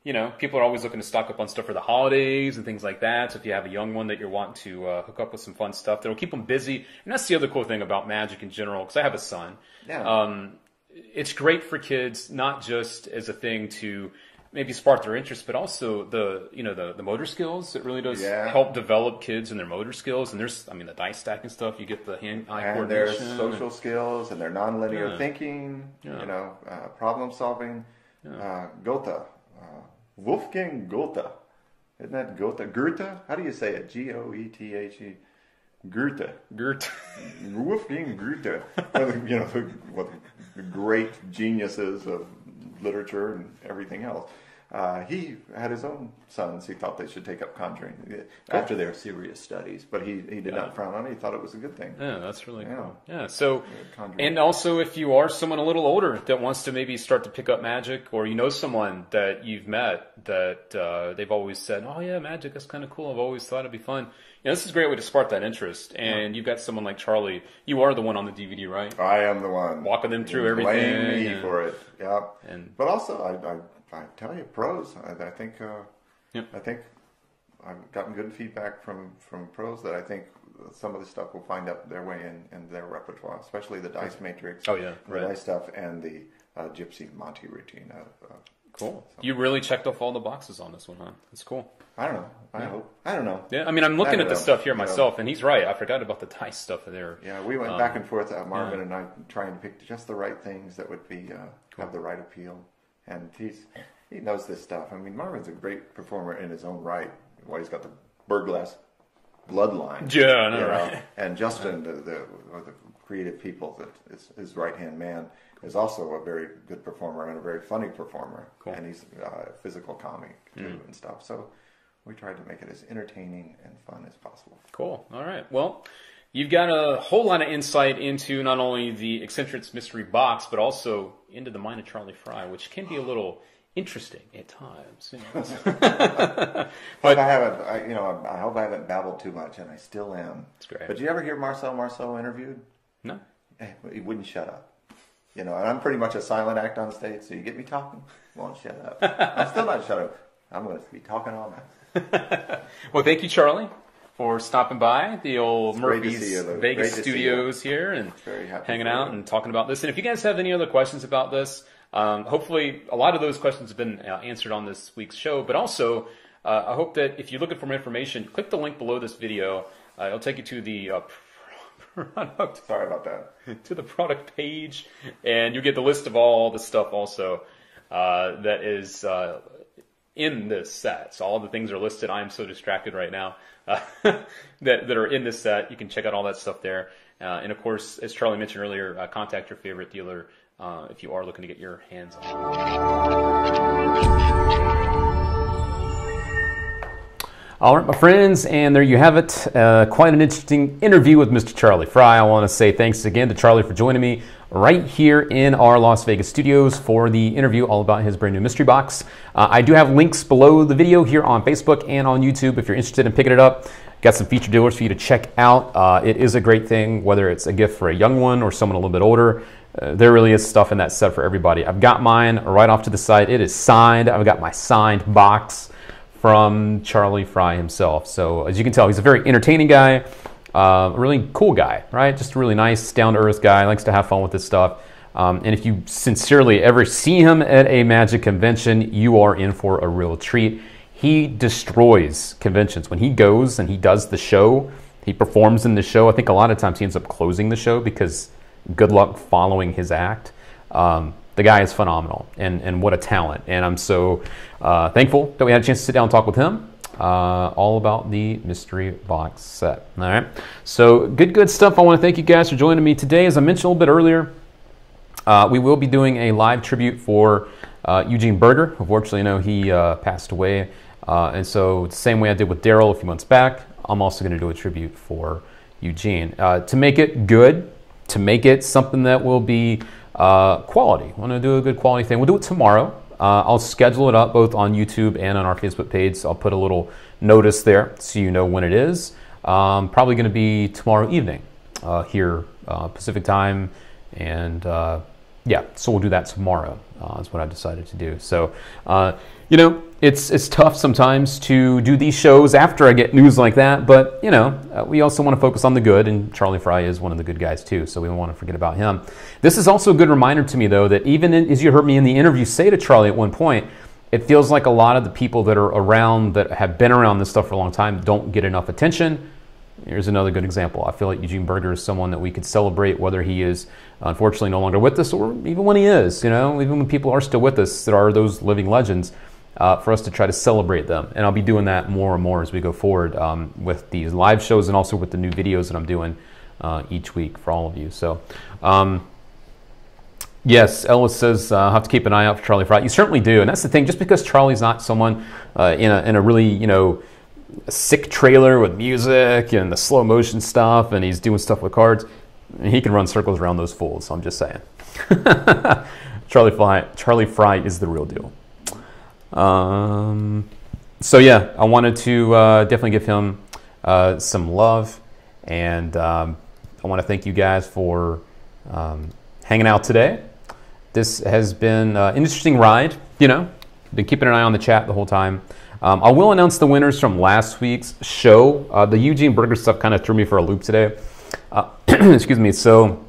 you know, people are always looking to stock up on stuff for the holidays and things like that. So if you have a young one that you're wanting to hook up with some fun stuff, that'll keep them busy. And that's the other cool thing about magic in general, because I have a son. Yeah. It's great for kids, not just as a thing to maybe spark their interest, but also the motor skills. It really does help develop kids and their motor skills. And there's, the dice stacking stuff. You get the hand-eye coordination. And their social skills and their nonlinear thinking. You know, problem solving. Goethe, Wolfgang Goethe. Isn't that Goethe? Goethe? How do you say it? Goethe. Goethe. Goethe. Wolfgang Goethe. You know, the great geniuses of literature and everything else. He had his own sons. He thought they should take up conjuring after their serious studies, but he did not frown on it. He thought it was a good thing. Yeah, that's really cool. Yeah, so, and also if you are someone a little older that wants to maybe start to pick up magic, or you know someone that you've met that they've always said, oh yeah, magic, that's kind of cool. I've always thought it'd be fun. You know, this is a great way to spark that interest. And you've got someone like Charlie. You are the one on the DVD, right? I am the one. Walking them through everything. Blame me for it. Yeah. But also, I tell you, pros. I think I've gotten good feedback from pros that I think some of the stuff will find up their way in their repertoire, especially the dice matrix. Oh yeah, the dice stuff, and the Gypsy Monty routine. Cool. You really checked off all the boxes on this one, huh? That's cool. I don't know. I hope. I don't know. Yeah, I'm looking at the stuff here myself, and he's right. I forgot about the dice stuff there. Yeah, we went back and forth, Marvin and I, trying to pick just the right things that would be have the right appeal. And he knows this stuff. I mean, Marvin's a great performer in his own right. Well, he's got the Burglass bloodline. Yeah, I know, right? And Justin, the creative people, that is his right-hand man, is also a very good performer and a very funny performer. Cool. And he's a physical comic, too, and stuff. So we tried to make it as entertaining and fun as possible. Cool. All right. Well, you've got a whole lot of insight into not only the Eccentrics mystery box, but also into the mind of Charlie Frye, which can be a little interesting at times. You know. But I hope I haven't babbled too much, and I still am. That's great. But did you ever hear Marceau interviewed? No. He wouldn't shut up. You know, and I'm pretty much a silent act on stage, so you get me talking, won't shut up. I'm still not shut up. I'm going to be talking all night. Well, thank you, Charlie, for stopping by the old It's Murphy's Vegas studios here and hanging out and talking about this. And if you guys have any other questions about this, hopefully a lot of those questions have been answered on this week's show. But also, I hope that if you're looking for more information, click the link below this video. It'll take you to the product. Sorry about that. To the product page, and you get the list of all the stuff also that is in this set. So all the things are listed. I am so distracted right now that are in this set. You can check out all that stuff there. And of course, as Charlie mentioned earlier, contact your favorite dealer if you are looking to get your hands on it. All right, my friends, and there you have it. Quite an interesting interview with Mr. Charlie Frye. I want to say thanks again to Charlie for joining me right here in our Las Vegas studios for the interview all about his brand new mystery box. I do have links below the video here on Facebook and on YouTube if you're interested in picking it up. Got some featured dealers for you to check out. It is a great thing, whether it's a gift for a young one or someone a little bit older. There really is stuff in that set for everybody. I've got mine right off to the side. It is signed. I've got my signed box from Charlie Frye himself. So as you can tell, he's a very entertaining guy, a really cool guy, right? Just a really nice, down-to-earth guy, likes to have fun with this stuff. And if you sincerely ever see him at a magic convention, you are in for a real treat. He destroys conventions. When he goes and he does the show, he performs in the show. I think a lot of times he ends up closing the show because good luck following his act. The guy is phenomenal, and what a talent. And I'm so thankful that we had a chance to sit down and talk with him all about the mystery box set. All right, so good stuff. I want to thank you guys for joining me today. As I mentioned a little bit earlier, we will be doing a live tribute for Eugene Berger. Unfortunately, I know he passed away, and so the same way I did with Daryl a few months back, I'm also going to do a tribute for Eugene to make it good, to make it something that will be quality. I want to do a good quality thing. We'll do it tomorrow. I'll schedule it up both on YouTube and on our Facebook page. So I'll put a little notice there so you know when it is. Probably going to be tomorrow evening here Pacific time. And yeah, so we'll do that tomorrow. That's what I decided to do. So, you know, it's tough sometimes to do these shows after I get news like that, but you know, we also want to focus on the good, and Charlie Frye is one of the good guys too, so we don't want to forget about him. This is also a good reminder to me, though, that even as you heard me in the interview say to Charlie at one point, it feels like a lot of the people that are around, that have been around this stuff for a long time, don't get enough attention. Here's another good example. I feel like Eugene Berger is someone that we could celebrate, whether he is unfortunately no longer with us, or even when he is, you know, even when people are still with us that are those living legends, for us to try to celebrate them. And I'll be doing that more and more as we go forward with these live shows and also with the new videos that I'm doing each week for all of you. So, yes, Ellis says, I have to keep an eye out for Charlie Frye. You certainly do. And that's the thing, just because Charlie's not someone in a really, you know, a sick trailer with music and the slow motion stuff, and he's doing stuff with cards, he can run circles around those fools. So I'm just saying. Charlie Frye is the real deal. So yeah, I wanted to definitely give him some love, and I want to thank you guys for hanging out today. This has been an interesting ride, you know, been keeping an eye on the chat the whole time. I will announce the winners from last week's show. The Eugene Berger stuff kind of threw me for a loop today. Excuse me. So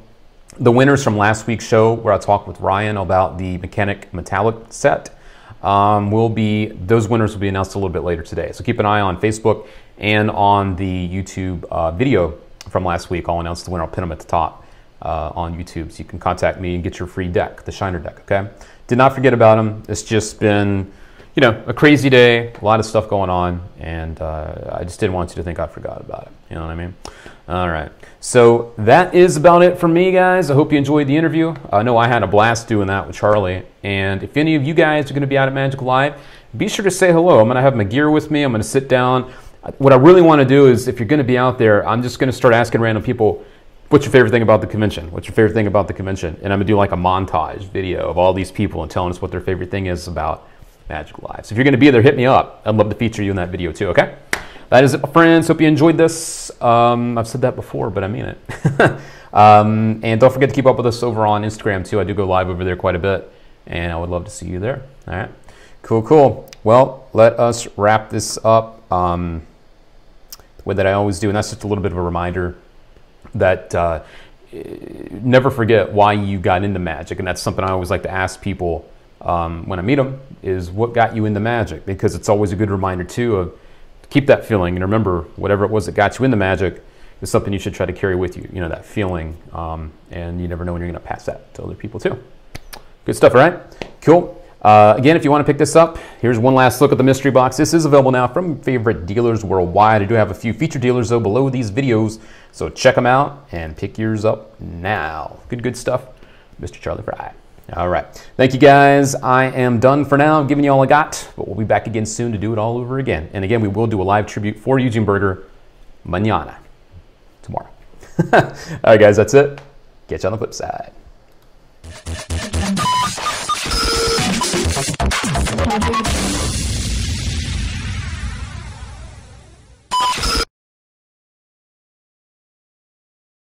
the winners from last week's show, where I talked with Ryan about the Mechanic Metallic set, those winners will be announced a little bit later today. So keep an eye on Facebook and on the YouTube video from last week. I'll announce the winner. I'll pin them at the top on YouTube, so you can contact me and get your free deck, the Shiner deck. Okay. Did not forget about them. It's just been, you know, a crazy day, a lot of stuff going on, and I just didn't want you to think I forgot about it. You know what I mean? All right. So that is about it for me, guys. I hope you enjoyed the interview. I know I had a blast doing that with Charlie. And if any of you guys are going to be out at Magic Live, be sure to say hello. I'm going to have my gear with me. I'm going to sit down. What I really want to do is, if you're going to be out there, I'm just going to start asking random people, what's your favorite thing about the convention? What's your favorite thing about the convention? And I'm going to do like a montage video of all these people and telling us what their favorite thing is about Magic Live. So if you're going to be there, hit me up. I'd love to feature you in that video too, okay? That is it, my friends. Hope you enjoyed this. I've said that before, but I mean it. And don't forget to keep up with us over on Instagram too. I do go live over there quite a bit, and I would love to see you there. All right, cool. Well, let us wrap this up the way that I always do, and that's just a little bit of a reminder that never forget why you got into magic, and that's something I always like to ask people when I meet them, is what got you into magic? Because it's always a good reminder too of keep that feeling, and remember, whatever it was that got you into magic is something you should try to carry with you, you know, that feeling, and you never know when you're going to pass that to other people too. Good stuff, all right? Cool. Again, if you want to pick this up, here's one last look at the mystery box. This is available now from favorite dealers worldwide. I do have a few featured dealers, though, below these videos, so check them out and pick yours up now. Good stuff. Mr. Charlie Frye. All right. Thank you, guys. I am done for now. I'm giving you all I got, but we'll be back again soon to do it all over again. And again, we will do a live tribute for Eugene Berger mañana, tomorrow. All right, guys, that's it. Catch you on the flip side.